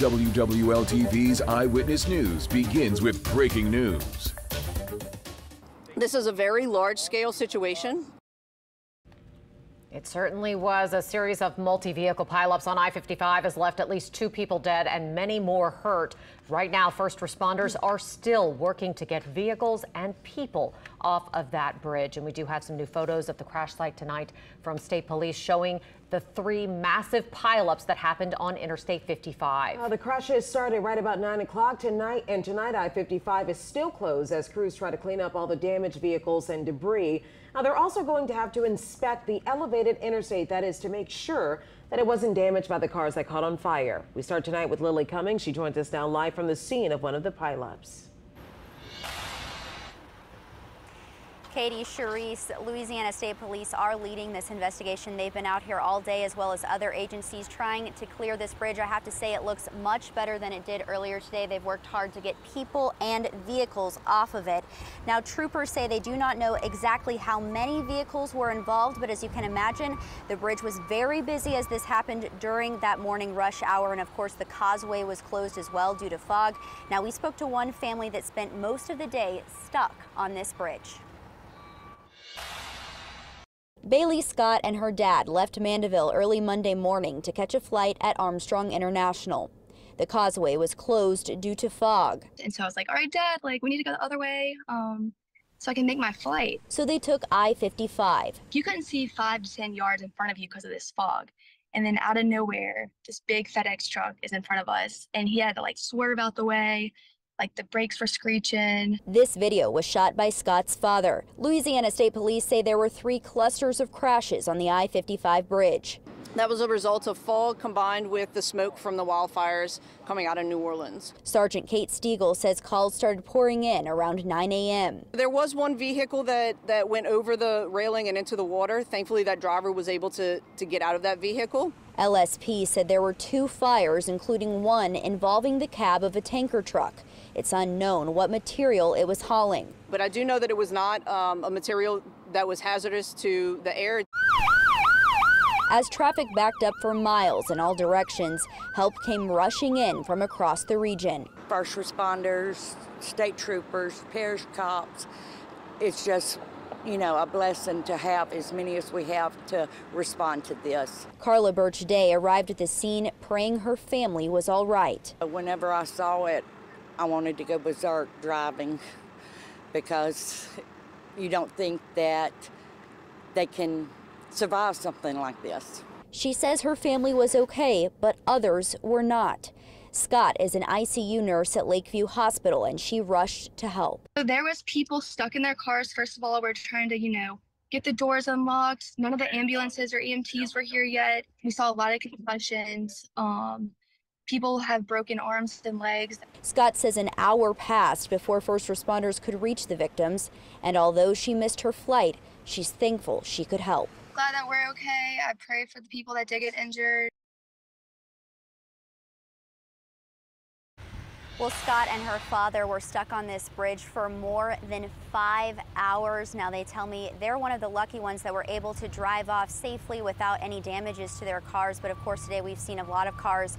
WWL-TV's Eyewitness News begins with breaking news. This is a very large-scale situation. It certainly was. A series of multi-vehicle pileups on I-55 has left at least 2 people dead and many more hurt. Right now, first responders are still working to get vehicles and people off of that bridge. And we do have some new photos of the crash site tonight from state police showing the 3 massive pileups that happened on Interstate 55. The crashes started right about 9 o'clock tonight, and tonight I-55 is still closed as crews try to clean up all the damaged vehicles and debris. Now, they're also going to have to inspect the elevated interstate, that is to make sure that it wasn't damaged by the cars that caught on fire. We start tonight with Lily Cummings. She joins us now live from the scene of one of the pileups. Katie, Charisse, Louisiana State Police are leading this investigation. They've been out here all day, as well as other agencies, trying to clear this bridge. I have to say it looks much better than it did earlier today. They've worked hard to get people and vehicles off of it. Now, troopers say they do not know exactly how many vehicles were involved, but as you can imagine, the bridge was very busy as this happened during that morning rush hour. And of course, the causeway was closed as well due to fog. Now, we spoke to one family that spent most of the day stuck on this bridge. Bailey Scott and her dad left Mandeville early Monday morning to catch a flight at Armstrong International. The causeway was closed due to fog. And so I was like, all right, Dad, we need to go the other way so I can make my flight. So they took I-55. You couldn't see 5 to 10 yards in front of you because of this fog. And then out of nowhere, this big FedEx truck is in front of us, and he had to swerve out the way. The brakes were screeching. This video was shot by Scott's father. Louisiana State Police say there were 3 clusters of crashes on the I-55 bridge. That was a result of fog combined with the smoke from the wildfires coming out of New Orleans. Sergeant Kate Stiegel says calls started pouring in around 9 a.m. There was one vehicle that went over the railing and into the water. Thankfully, that driver was able to get out of that vehicle. LSP said there were 2 fires, including one involving the cab of a tanker truck. It's unknown what material it was hauling. But I do know that it was not a material that was hazardous to the air. As traffic backed up for miles in all directions, help came rushing in from across the region. First responders, state troopers, parish cops. It's just, a blessing to have as many as we have to respond to this. Carla Birch Day arrived at the scene praying her family was all right. Whenever I saw it, I wanted to go berserk driving, because you don't think that they can survive something like this. She says her family was okay, but others were not. Scott is an ICU nurse at Lakeview Hospital, and she rushed to help. So there was people stuck in their cars. First of all, we're trying to, get the doors unlocked. None of the ambulances or EMTs were here yet. We saw a lot of concussions. People have broken arms and legs. Scott says an hour passed before first responders could reach the victims, and although she missed her flight, she's thankful she could help. Glad that we're okay. I pray for the people that did get injured. Well, Scott and her father were stuck on this bridge for more than 5 hours. Now, they tell me they're one of the lucky ones that were able to drive off safely without any damages to their cars. But of course, today we've seen a lot of cars,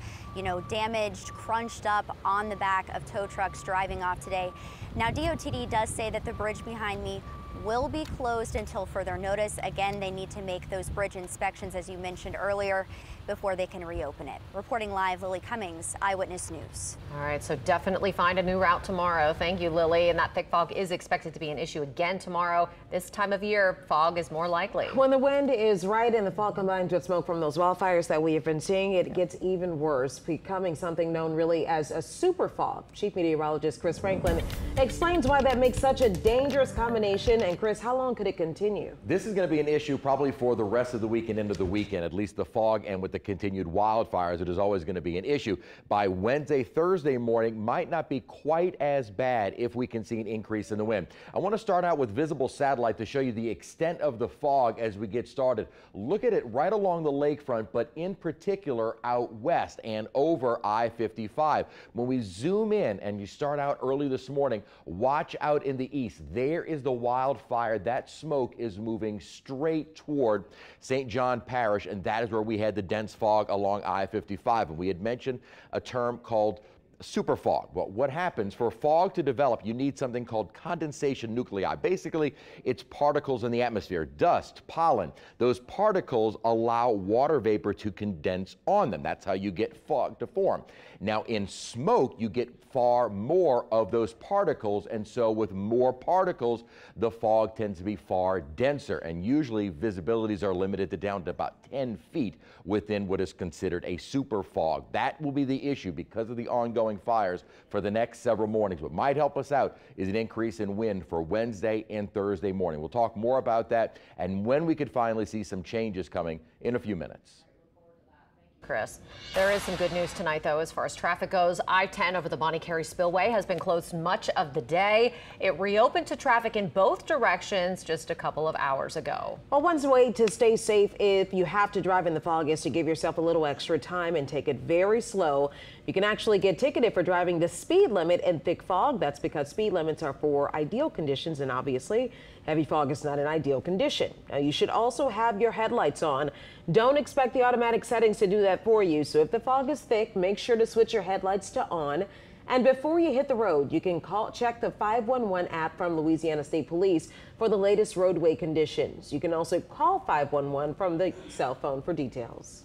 damaged, crunched up on the back of tow trucks driving off today. Now, DOTD does say that the bridge behind me will be closed until further notice. Again, they need to make those bridge inspections, as you mentioned earlier, before they can reopen it. Reporting live, Lily Cummings, Eyewitness News. All right, so definitely find a new route tomorrow. Thank you, Lily. And that thick fog is expected to be an issue again tomorrow. This time of year, fog is more likely. When the wind is right and the fog combines with smoke from those wildfires that we have been seeing, it gets even worse, becoming something known really as a super fog. Chief Meteorologist Chris Franklin explains why that makes such a dangerous combination. And Chris, how long could it continue? This is going to be an issue probably for the rest of the week and into the weekend. At least the fog and with the continued wildfires, it is always going to be an issue. By Wednesday, Thursday morning might not be quite as bad if we can see an increase in the wind. I want to start out with visible satellite to show you the extent of the fog as we get started. Look at it right along the lakefront, but in particular out west and over I-55. When we zoom in and you start out early this morning, watch out in the east. There is the wildfire wildfire, that smoke is moving straight toward St. John Parish, and that is where we had the dense fog along I-55. And we had mentioned a term called super fog. Well, what happens for fog to develop, you need something called condensation nuclei. Basically, it's particles in the atmosphere, dust, pollen. Those particles allow water vapor to condense on them. That's how you get fog to form. Now, in smoke, you get far more of those particles, and so with more particles, the fog tends to be far denser, and usually visibilities are limited to down to about 10 feet within what is considered a super fog. That will be the issue because of the ongoing fires for the next several mornings. What might help us out is an increase in wind for Wednesday and Thursday morning. We'll talk more about that and when we could finally see some changes coming in a few minutes. Chris, there is some good news tonight, though, as far as traffic goes. I-10 over the Bonnie Carey Spillway has been closed much of the day. It reopened to traffic in both directions just a couple of hours ago. Well, one way to stay safe if you have to drive in the fog is to give yourself a little extra time and take it very slow. You can actually get ticketed for driving the speed limit in thick fog. That's because speed limits are for ideal conditions, and obviously heavy fog is not an ideal condition. Now, you should also have your headlights on. Don't expect the automatic settings to do that for you. So if the fog is thick, make sure to switch your headlights to on. And before you hit the road, you can check the 511 app from Louisiana State Police for the latest roadway conditions. You can also call 511 from the cell phone for details.